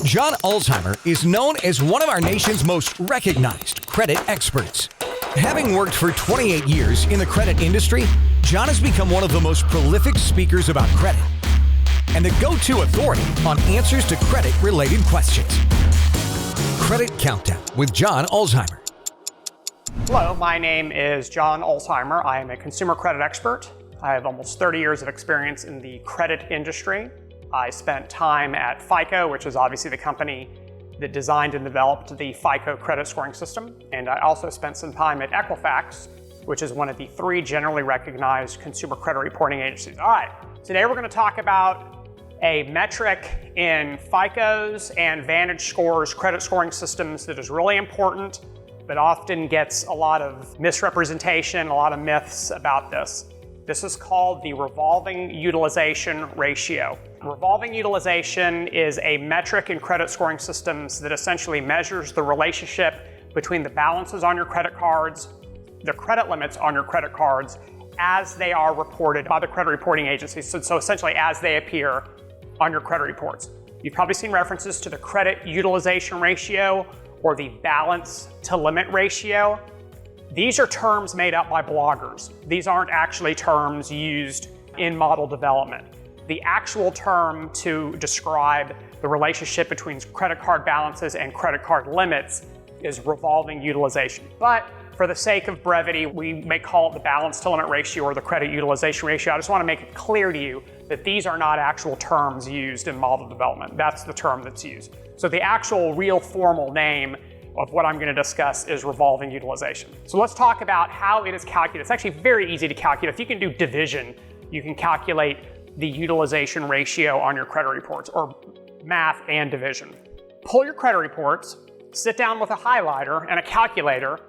John Ulzheimer is known as one of our nation's most recognized credit experts. Having worked for 28 years in the credit industry, John has become one of the most prolific speakers about credit and the go-to authority on answers to credit-related questions. Credit Countdown with John Ulzheimer. Hello, my name is John Ulzheimer. I am a consumer credit expert. I have almost 30 years of experience in the credit industry. I spent time at FICO, which is obviously the company that designed and developed the FICO credit scoring system. And I also spent some time at Equifax, which is one of the 3 generally recognized consumer credit reporting agencies. All right, today we're going to talk about a metric in FICO's and VantageScore's credit scoring systems that is really important, but often gets a lot of misrepresentation, a lot of myths about this. This is called the Revolving Utilization Ratio. Revolving utilization is a metric in credit scoring systems that essentially measures the relationship between the balances on your credit cards, the credit limits on your credit cards, as they are reported by the credit reporting agencies. So essentially as they appear on your credit reports. You've probably seen references to the credit utilization ratio or the balance to limit ratio. These are terms made up by bloggers. These aren't actually terms used in model development. The actual term to describe the relationship between credit card balances and credit card limits is revolving utilization. But for the sake of brevity, we may call it the balance to limit ratio or the credit utilization ratio. I just want to make it clear to you that these are not actual terms used in model development. That's the term that's used. So the actual real formal name of what I'm going to discuss is revolving utilization. So let's talk about how it is calculated. It's actually very easy to calculate. If you can do division, you can calculate the utilization ratio on your credit reports, or math and division. Pull your credit reports, sit down with a highlighter and a calculator,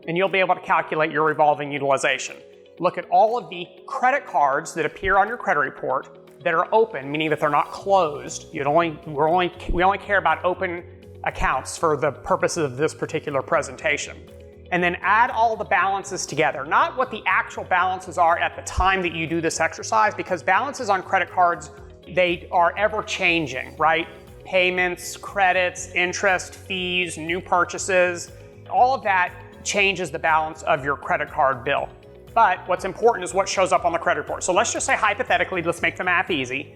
and you'll be able to calculate your revolving utilization. Look at all of the credit cards that appear on your credit report that are open, meaning that they're not closed. We only care about open accounts for the purposes of this particular presentation. And then add all the balances together, not what the actual balances are at the time that you do this exercise, because balances on credit cards, they are ever changing, right? Payments, credits, interest, fees, new purchases, all of that changes the balance of your credit card bill. But what's important is what shows up on the credit report. So let's just say hypothetically, let's make the math easy.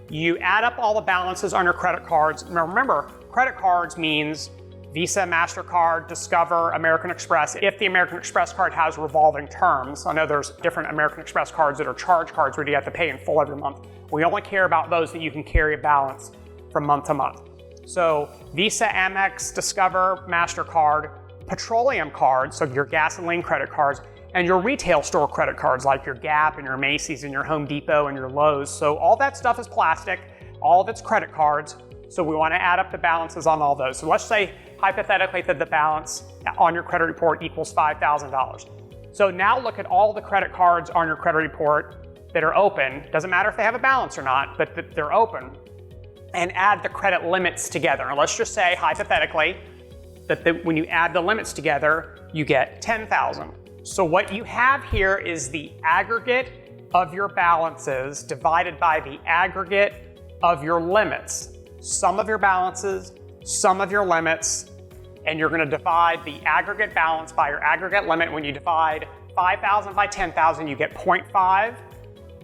You add up all the balances on your credit cards. Now remember, credit cards means Visa, MasterCard, Discover, American Express. If the American Express card has revolving terms, I know there's different American Express cards that are charge cards where you have to pay in full every month. We only care about those that you can carry a balance from month to month. So Visa, Amex, Discover, MasterCard, petroleum cards, so your gasoline credit cards, and your retail store credit cards like your Gap and your Macy's and your Home Depot and your Lowe's. So all that stuff is plastic, all of it's credit cards. So we want to add up the balances on all those. So let's say hypothetically that the balance on your credit report equals $5,000. So now look at all the credit cards on your credit report that are open. Doesn't matter if they have a balance or not, but that they're open. And add the credit limits together. And let's just say hypothetically that when you add the limits together, you get 10,000. So what you have here is the aggregate of your balances divided by the aggregate of your limits. Sum of your balances, sum of your limits, and you're going to divide the aggregate balance by your aggregate limit. When you divide 5,000 by 10,000, you get 0.5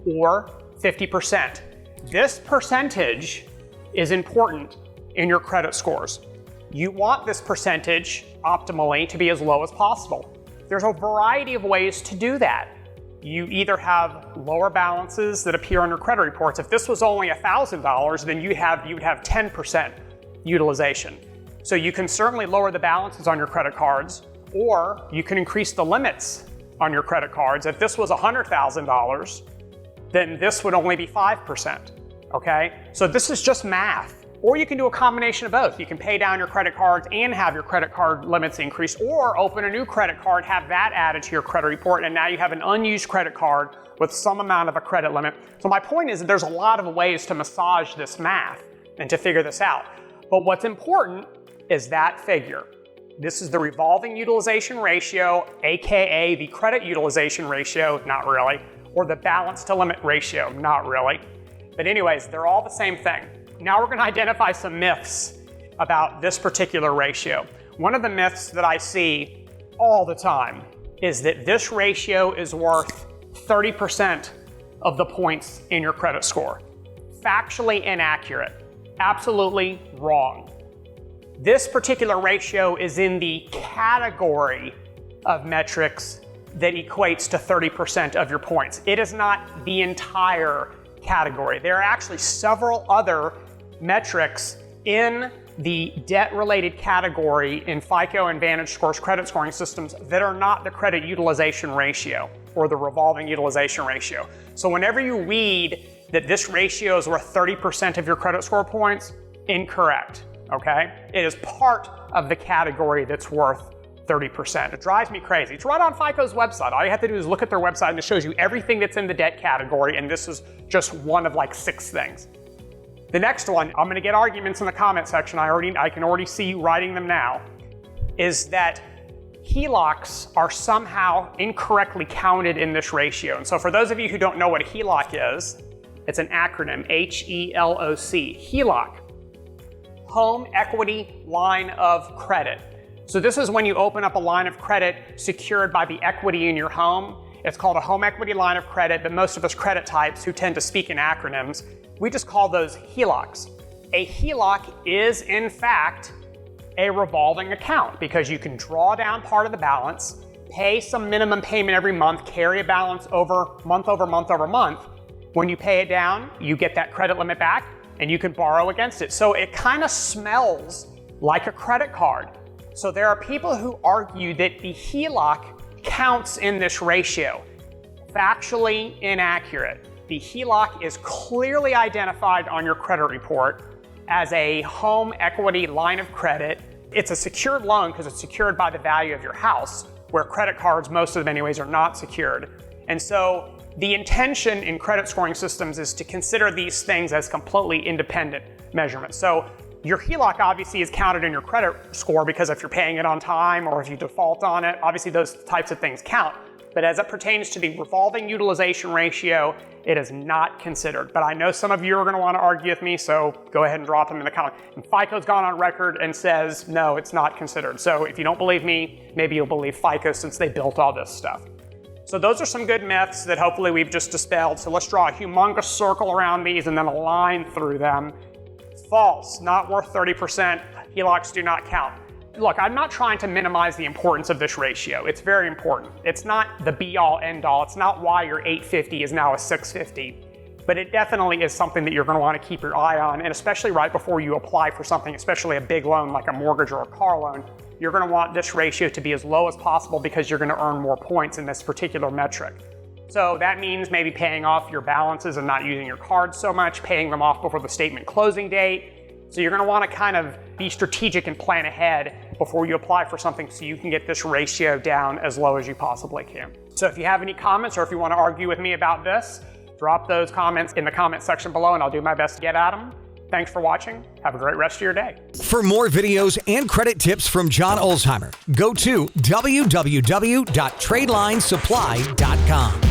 or 50%. This percentage is important in your credit scores. You want this percentage optimally to be as low as possible. There's a variety of ways to do that. You either have lower balances that appear on your credit reports. If this was only $1,000, then you'd have 10% utilization. So you can certainly lower the balances on your credit cards, or you can increase the limits on your credit cards. If this was $100,000, then this would only be 5%, okay? So this is just math. Or you can do a combination of both. You can pay down your credit cards and have your credit card limits increased, or open a new credit card, have that added to your credit report, and now you have an unused credit card with some amount of a credit limit. So my point is that there's a lot of ways to massage this math and to figure this out. But what's important is that figure. This is the revolving utilization ratio, aka the credit utilization ratio, not really, or the balance to limit ratio, not really. But anyways, they're all the same thing. Now we're going to identify some myths about this particular ratio. One of the myths that I see all the time is that this ratio is worth 30% of the points in your credit score. Factually inaccurate. Absolutely wrong. This particular ratio is in the category of metrics that equates to 30% of your points. It is not the entire category. There are actually several other metrics in the debt-related category in FICO and VantageScore's credit scoring systems that are not the credit utilization ratio or the revolving utilization ratio. So whenever you read that this ratio is worth 30% of your credit score points, incorrect, okay? It is part of the category that's worth 30%. It drives me crazy. It's right on FICO's website. All you have to do is look at their website and it shows you everything that's in the debt category, and this is just one of like 6 things. The next one, I'm gonna get arguments in the comment section, I can already see you writing them now, is that HELOCs are somehow incorrectly counted in this ratio. And so for those of you who don't know what a HELOC is, it's an acronym, HELOC, HELOC, Home Equity Line of Credit. So this is when you open up a line of credit secured by the equity in your home. It's called a home equity line of credit, but most of us credit types who tend to speak in acronyms, we just call those HELOCs. A HELOC is, in fact, a revolving account because you can draw down part of the balance, pay some minimum payment every month, carry a balance over month over month over month. When you pay it down, you get that credit limit back and you can borrow against it. So it kind of smells like a credit card. So there are people who argue that the HELOC counts in this ratio. Factually inaccurate. The HELOC is clearly identified on your credit report as a home equity line of credit. It's a secured loan because it's secured by the value of your house, where credit cards, most of them anyways, are not secured. And so the intention in credit scoring systems is to consider these things as completely independent measurements. So your HELOC obviously is counted in your credit score because if you're paying it on time or if you default on it, obviously those types of things count. But as it pertains to the revolving utilization ratio, it is not considered. But I know some of you are going to want to argue with me, so go ahead and drop them in the comments. And FICO's gone on record and says, no, it's not considered. So if you don't believe me, maybe you'll believe FICO since they built all this stuff. So those are some good myths that hopefully we've just dispelled. So let's draw a humongous circle around these and then a line through them. False, not worth 30%. HELOCs do not count. Look, I'm not trying to minimize the importance of this ratio. It's very important. It's not the be-all, end-all. It's not why your 850 is now a 650. But it definitely is something that you're going to want to keep your eye on, and especially right before you apply for something, especially a big loan like a mortgage or a car loan, you're going to want this ratio to be as low as possible because you're going to earn more points in this particular metric. So that means maybe paying off your balances and not using your cards so much, paying them off before the statement closing date. So you're going to want to kind of be strategic and plan ahead before you apply for something so you can get this ratio down as low as you possibly can. So if you have any comments or if you want to argue with me about this, drop those comments in the comment section below and I'll do my best to get at them. Thanks for watching. Have a great rest of your day. For more videos and credit tips from John Ulzheimer, go to www.tradelinesupply.com.